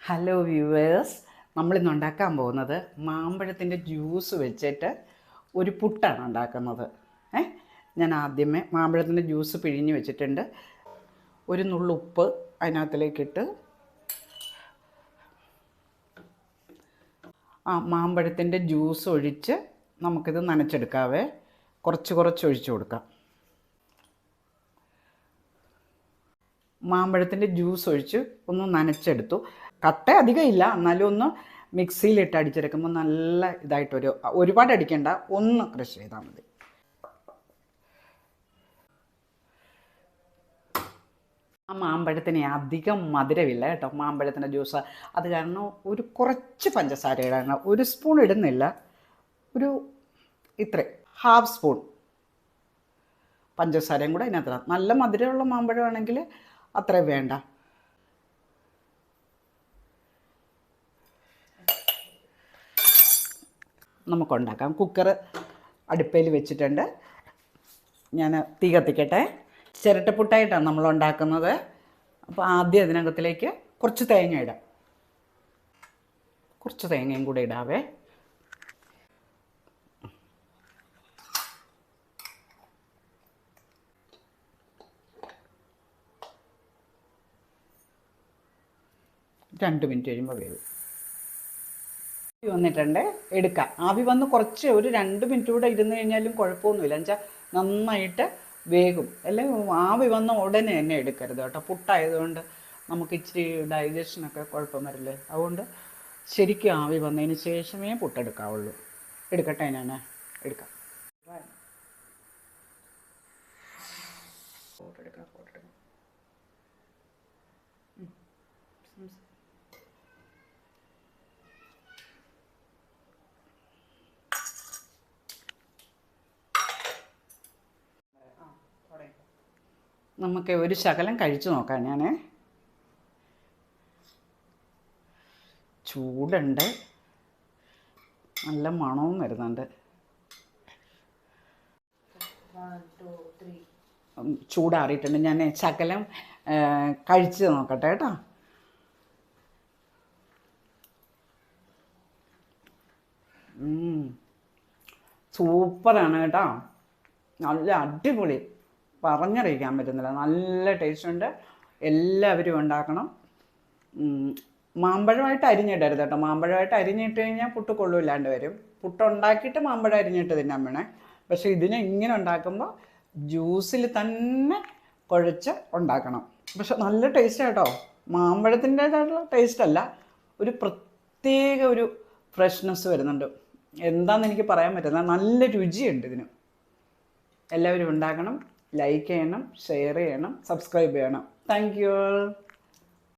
Hello viewers, നമ്മളിന്ന് ഉണ്ടാക്കാൻ പോകുന്നത് മാമ്പഴത്തിൻ്റെ ജ്യൂസ് വെച്ചിട്ട് ഒരു പുട്ടാണ് ഉണ്ടാക്കുന്നത്. ഞാൻ ആദ്യമേ മാമ്പഴത്തിൻ്റെ ജ്യൂസ് പിഴിഞ്ഞ് വെച്ചിട്ടുണ്ട്. ഒരു നുള്ളുപ്പ് അതിനകത്തിലേക്കിട്ട് മാമ്പഴത്തിൻ്റെ ജ്യൂസ് ഒഴിച്ച് നമുക്കിത് നനച്ചെടുക്കാവേ. കുറച്ച് ഒഴിച്ചു കൊടുക്കാം. മാമ്പഴത്തിൻ്റെ ജ്യൂസ് ഒഴിച്ച് ഒന്ന് നനച്ചെടുത്തു. കട്ട അധികം ഇല്ല, എന്നാലും ഒന്ന് മിക്സിയിലിട്ട് അടിച്ചെടുക്കുമ്പോൾ നല്ല ഇതായിട്ടൊരു ഒരുപാട് അടിക്കണ്ട, ഒന്ന് ക്രഷ് ചെയ്താൽ മതി. ആ മാമ്പഴത്തിന് അധികം മധുരമില്ല കേട്ടോ, മാമ്പഴത്തിൻ്റെ ജ്യൂസ്. അത് കാരണം ഒരു കുറച്ച് പഞ്ചസാര ഇടണം. ഒരു സ്പൂൺ ഇടുന്നില്ല, ഒരു ഇത്ര ഹാഫ് സ്പൂൺ പഞ്ചസാരയും കൂടെ അതിനകത്ത്. നല്ല മധുരമുള്ള മാമ്പഴമാണെങ്കിൽ അത്രയും വേണ്ട. നമുക്കുണ്ടാക്കാം. കുക്കർ അടുപ്പയിൽ വെച്ചിട്ടുണ്ട്. ഞാൻ തീ കത്തിക്കട്ടെ. ചിരട്ടപ്പുട്ടായിട്ടാണ് നമ്മൾ ഉണ്ടാക്കുന്നത്. അപ്പോൾ ആദ്യം അതിനകത്തിലേക്ക് കുറച്ച് തേങ്ങ ഇടാം. കുറച്ച് തേങ്ങയും കൂടെ ഇടാവേ. രണ്ട് മിനിറ്റ് കഴിയുമ്പോൾ വേവും. വന്നിട്ടുണ്ട്, എടുക്കാം. ആവി വന്ന് കുറച്ച് ഒരു 2 മിനിറ്റ് കൂടെ ഇരുന്ന് കഴിഞ്ഞാലും കുഴപ്പമൊന്നുമില്ല. എന്നുവെച്ചാൽ നന്നായിട്ട് വേകും. അല്ലെങ്കിൽ ആവി വന്ന ഉടനെ തന്നെ എടുക്കരുത് കേട്ടോ. പുട്ടായതുകൊണ്ട് നമുക്ക് ഇച്ചിരി ഡൈജഷനൊക്കെ കുഴപ്പം വരില്ലേ. അതുകൊണ്ട് ശരിക്കും ആവി വന്നതിന് ശേഷമേ പുട്ടെടുക്കാവുള്ളൂ. എടുക്കട്ടെ, ഞാൻ എടുക്കാം. ഫോട്ടോ എടുക്കാം. നമുക്ക് ഒരു ശകലം കഴിച്ചു നോക്കാം. ഞാൻ ചൂടുണ്ട്, നല്ല മണവും വരുന്നുണ്ട്. ചൂടാറിയിട്ടുണ്ട്. ഞാൻ ശകലം കഴിച്ച് നോക്കട്ടെ കേട്ടോ. സൂപ്പറാണ് കേട്ടോ, നല്ല അടിപൊളി, പറഞ്ഞറിയിക്കാൻ പറ്റുന്നില്ല. നല്ല ടേസ്റ്റ് ഉണ്ട്. എല്ലാവരും ഉണ്ടാക്കണം. മാമ്പഴമായിട്ട് അരിഞ്ഞിടരുത് കേട്ടോ. മാമ്പഴമായിട്ട് അരിഞ്ഞിട്ട് കഴിഞ്ഞാൽ പുട്ട് കൊള്ളില്ലാണ്ട് വരും. പുട്ടുണ്ടാക്കിയിട്ട് മാമ്പഴം അരിഞ്ഞിട്ട് തിന്നാൻ വേണേ. പക്ഷേ ഇതിനെ ഇങ്ങനെ ഉണ്ടാക്കുമ്പോൾ ജ്യൂസിൽ തന്നെ കുഴച്ച് ഉണ്ടാക്കണം. പക്ഷെ നല്ല ടേസ്റ്റ് കേട്ടോ. മാമ്പഴത്തിൻ്റേതായിട്ടുള്ള ടേസ്റ്റ് അല്ല, ഒരു പ്രത്യേക ഒരു ഫ്രഷ്നെസ് വരുന്നുണ്ട്. എന്താണെന്ന് എനിക്ക് പറയാൻ പറ്റില്ല. നല്ല രുചിയുണ്ട് ഇതിന്. എല്ലാവരും ഉണ്ടാക്കണം. ലൈക്ക് ചെയ്യണം, ഷെയർ ചെയ്യണം, സബ്സ്ക്രൈബ് ചെയ്യണം. Thank you.